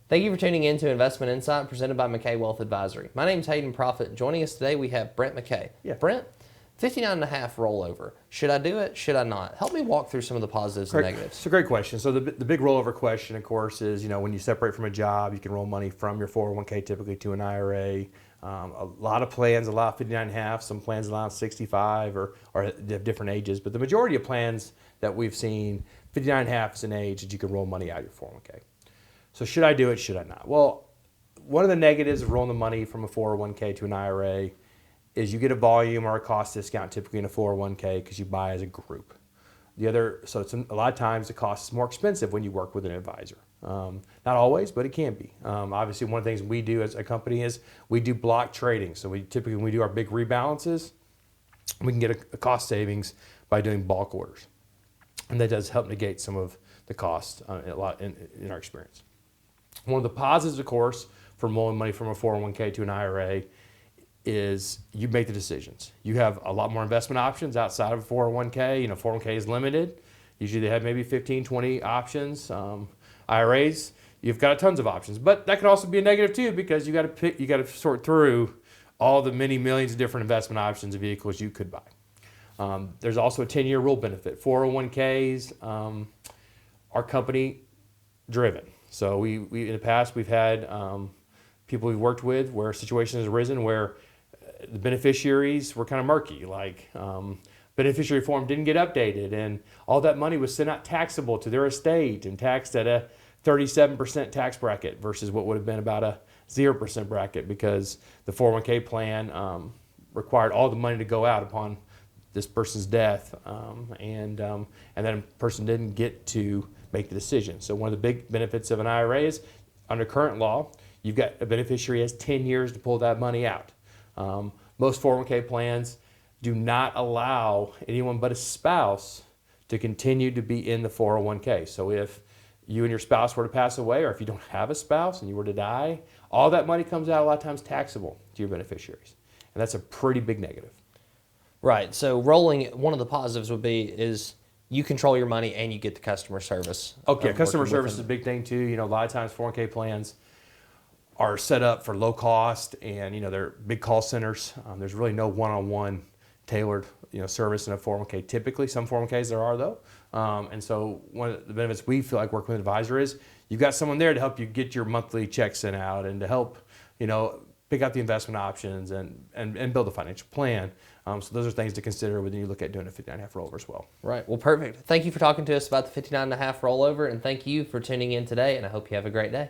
Thank you for tuning in to Investment Insight presented by McCay Wealth Advisory. My name is Hayden Proffitt. Joining us today, we have Brent McCay. Yeah. Brent, 59.5 rollover. Should I do it? Should I not? Help me walk through some of the positives and negatives. It's a great question. So the big rollover question, of course, is, when you separate from a job, you can roll money from your 401k typically to an IRA. A lot of plans allow 59.5. Some plans allow 65 or they have different ages. But the majority of plans that we've seen, 59.5 is an age that you can roll money out of your 401k. So should I do it? Should I not? Well, one of the negatives of rolling the money from a 401k to an IRA is you get a volume or a cost discount typically in a 401k because you buy as a group. So it's a lot of times the cost is more expensive when you work with an advisor. Not always, but it can be. Obviously, one of the things we do as a company is we do block trading. So when we do our big rebalances, we can get a cost savings by doing bulk orders. And that does help negate some of the cost in our experience. One of the positives, of course, for rolling money from a 401k to an IRA is you make the decisions. You have a lot more investment options outside of a 401k. 401k is limited. Usually they have maybe 15, 20 options. IRAs, you've got tons of options. But that can also be a negative too, because you got to sort through all the many millions of different investment options and vehicles you could buy. There's also a 10-year rule benefit. 401ks are company driven. So we in the past we've had people we've worked with where situations has arisen where the beneficiaries were kind of murky, like beneficiary form didn't get updated, and all that money was sent out taxable to their estate and taxed at a 37% tax bracket versus what would have been about a 0% bracket because the 401k plan required all the money to go out upon this person's death, and then a person didn't get to make the decision. So one of the big benefits of an IRA is, under current law, you've got a beneficiary has 10 years to pull that money out. Most 401k plans do not allow anyone but a spouse to continue to be in the 401k. So if you and your spouse were to pass away, or if you don't have a spouse and you were to die, all that money comes out a lot of times taxable to your beneficiaries. And that's a pretty big negative. Right. So rolling, one of the positives would be is you control your money and you get the customer service. Okay, customer service is a big thing too. A lot of times 401k plans are set up for low cost and, they're big call centers. There's really no one-on-one tailored, service in a 401k. Typically, some 401ks there are though. And so one of the benefits we feel like working with an advisor is you've got someone there to help you get your monthly check sent out and to help, pick out the investment options and build a financial plan. So those are things to consider when you look at doing a 59.5 rollover as well. Right. Well, perfect. Thank you for talking to us about the 59.5 rollover, and thank you for tuning in today, and I hope you have a great day.